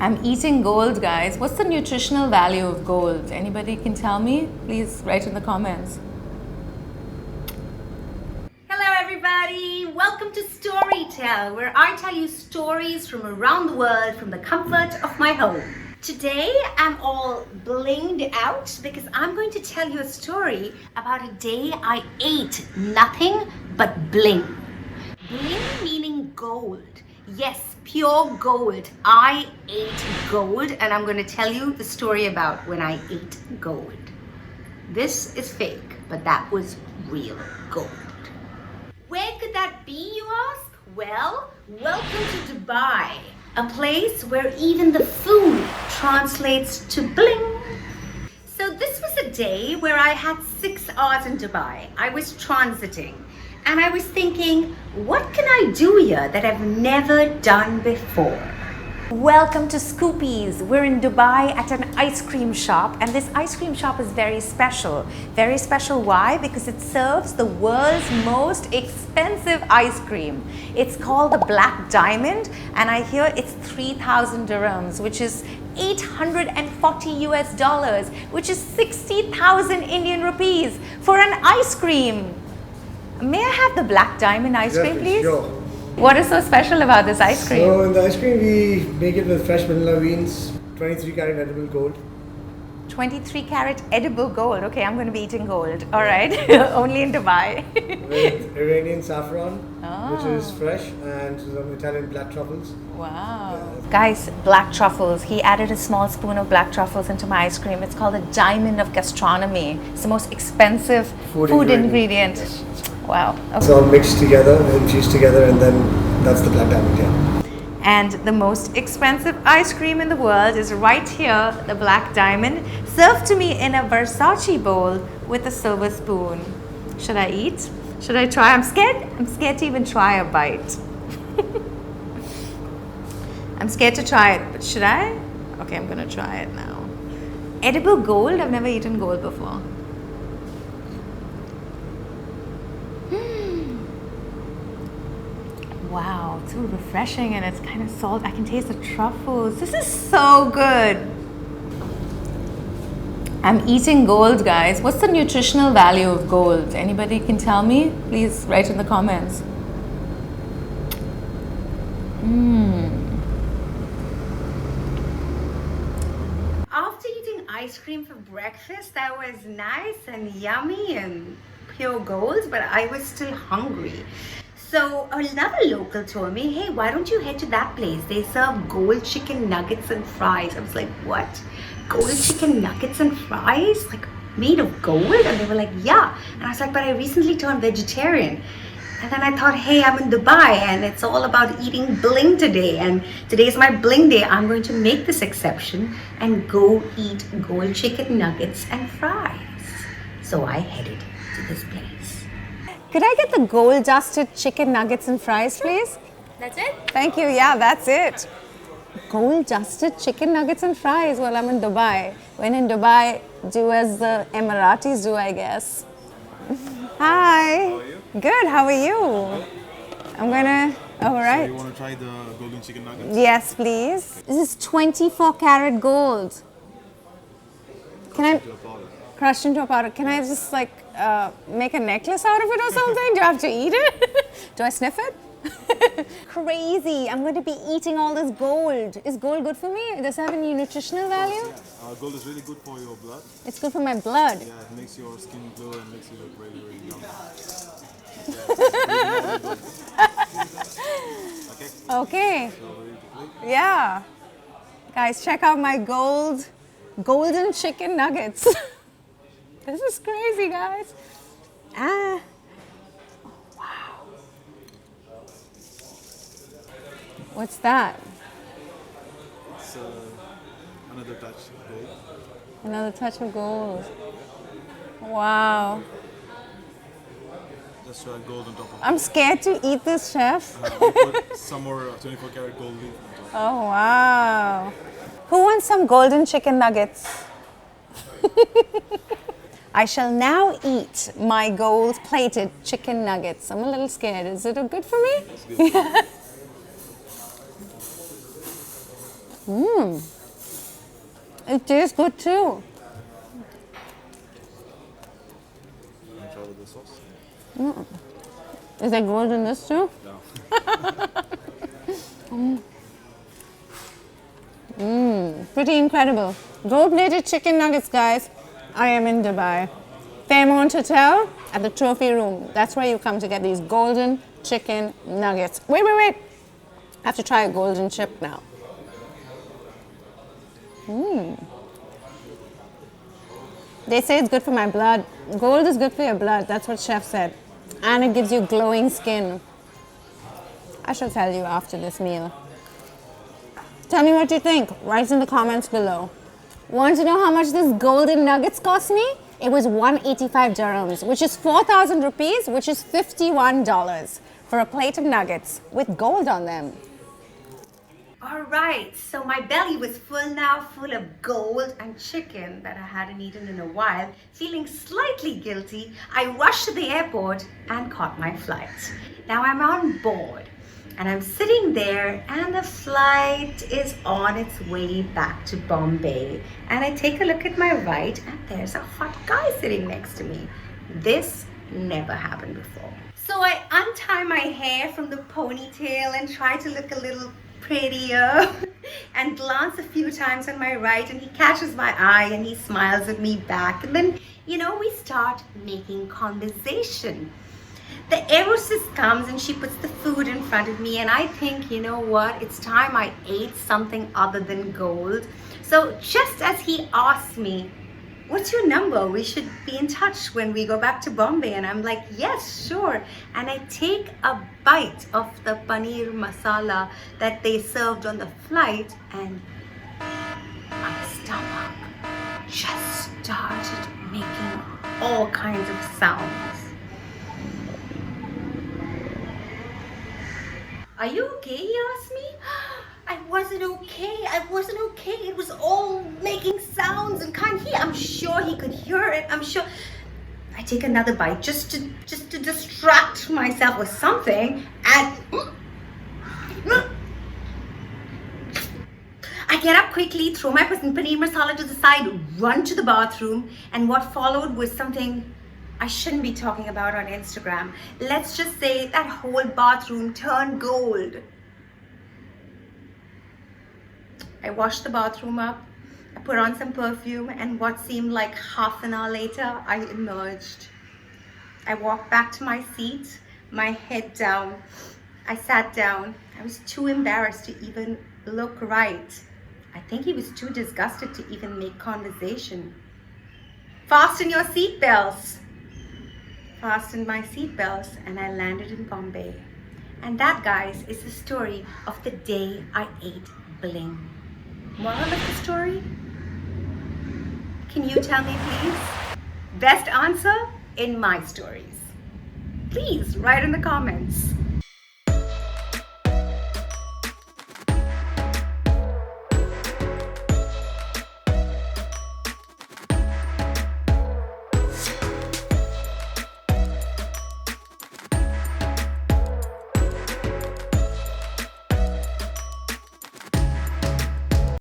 I'm eating gold, guys. What's the nutritional value of gold? Anybody can tell me? Please write in the comments. Hello everybody, welcome to Storytell, where I tell you stories from around the world from the comfort of my home. Today I'm all blinged out because I'm going to tell you a story about a day I ate nothing but bling. Bling meaning gold. Yes, pure gold. I ate gold and I'm going to tell you the story about when I ate gold. This is fake, but that was real gold. Where could that be, you ask? Well, welcome to Dubai, a place where even the food translates to bling. So this was a day where I had 6 hours in Dubai. I was transiting and I was thinking, what can I do here that I've never done before? Welcome to Scoopies. We're in Dubai at an ice cream shop, and this ice cream shop is very special. Very special, why? Because it serves the world's most expensive ice cream. It's called the Black Diamond, and I hear it's 3,000 dirhams, which is 840 US dollars, which is 60,000 Indian rupees for an ice cream. May I have the Black Diamond ice cream, please? Sure. What is so special about this ice cream? So in the ice cream we make it with fresh vanilla beans, 23 karat edible gold. 23 karat edible gold. Okay, I'm going to be eating gold. All right. Only in Dubai. With Iranian saffron, which is fresh, and some Italian black truffles. Wow. Yeah. Guys, black truffles. He added a small spoon of black truffles into my ice cream. It's called the diamond of gastronomy. It's the most expensive food ingredient. Yes. Wow. Okay. It's all mixed together, infused together, and then that's the black diamond, yeah. And the most expensive ice cream in the world is right here, the Black Diamond, served to me in a Versace bowl with a silver spoon. Should I eat? Should I try? I'm scared. I'm scared to even try a bite. I'm scared to try it, but should I? Okay, I'm gonna try it now. Edible gold? I've never eaten gold before. Wow, it's so refreshing and it's kind of salt. I can taste the truffles. This is so good. I'm eating gold, guys. What's the nutritional value of gold? Anybody can tell me? Please write in the comments. After eating ice cream for breakfast, that was nice and yummy and pure gold, but I was still hungry. So another local told me, hey, why don't you head to that place? They serve gold chicken nuggets and fries. I was like, what? Gold chicken nuggets and fries? Like made of gold? And they were like, yeah. And I was like, but I recently turned vegetarian. And then I thought, hey, I'm in Dubai and it's all about eating bling today. And today's my bling day. I'm going to make this exception and go eat gold chicken nuggets and fries. So I headed to this place. Could I get the gold dusted chicken nuggets and fries, please? That's it? Thank you. Yeah, that's it. Gold dusted chicken nuggets and fries while I'm in Dubai. When in Dubai, do as the Emiratis do, I guess. Hi. How are you? Good. How are you? I'm gonna. All right. So you want to try the golden chicken nuggets? Yes, please. This is 24 karat gold. Can I crushed into a powder? Can I just like make a necklace out of it or something? Do I have to eat it? Do I sniff it? Crazy. I'm going to be eating all this gold. Is gold good for me? Does it have any nutritional value? Yeah. Gold is really good for your blood. It's good for my blood. Yeah, it makes your skin glow and makes you look really, really young. Yeah, Okay. so ready to click? Yeah. Guys, check out my golden chicken nuggets. This is crazy, guys. Ah. Wow. What's that? It's another touch of gold. Another touch of gold. Wow. Just gold on top of it. I'm scared to eat this, chef. We put some more 24 karat gold leaf on top. Oh, wow. Who wants some golden chicken nuggets? I shall now eat my gold-plated chicken nuggets. I'm a little scared. Is it good for me? It's good. It tastes good too. You want to try with the sauce? Is there gold in this too? No. Pretty incredible. Gold-plated chicken nuggets, guys. I am in Dubai. Fairmont Hotel at the trophy room. That's where you come to get these golden chicken nuggets. Wait. I have to try a golden chip now. They say it's good for my blood. Gold is good for your blood. That's what chef said. And it gives you glowing skin. I shall tell you after this meal. Tell me what you think. Write in the comments below. Want to know how much this golden nuggets cost me? It was 185 dirhams, which is 4,000 rupees, which is $51 for a plate of nuggets with gold on them. All right, so my belly was full now, full of gold and chicken that I hadn't eaten in a while. Feeling slightly guilty, I rushed to the airport and caught my flight. Now I'm on board and I'm sitting there and the flight is on its way back to Bombay. And I take a look at my right and there's a hot guy sitting next to me. This never happened before. So I untie my hair from the ponytail and try to look a little prettier and glance a few times on my right, and he catches my eye and he smiles at me back, and then we start making conversation. The air hostess comes and she puts the food in front of me, and I think, you know what, it's time I ate something other than gold. So just as he asks me, what's your number? We should be in touch when we go back to Bombay. And I'm like, yes, sure. And I take a bite of the paneer masala that they served on the flight, and my stomach just started making all kinds of sounds. Are you okay? He asked me. I wasn't okay. It was all making sounds and I'm sure he could hear it. I'm sure. I take another bite just to distract myself with something, and I get up quickly, throw my paneer masala to the side, run to the bathroom, and what followed was something I shouldn't be talking about on Instagram. Let's just say that whole bathroom turned gold. I washed the bathroom up, I put on some perfume, and what seemed like half an hour later, I emerged. I walked back to my seat, my head down. I sat down. I was too embarrassed to even look right. I think he was too disgusted to even make conversation. Fasten your seatbelts. Fastened my seatbelts, and I landed in Bombay. And that, guys, is the story of the day I ate bling. Moral of the story? Can you tell me, please? Best answer in my stories. Please write in the comments.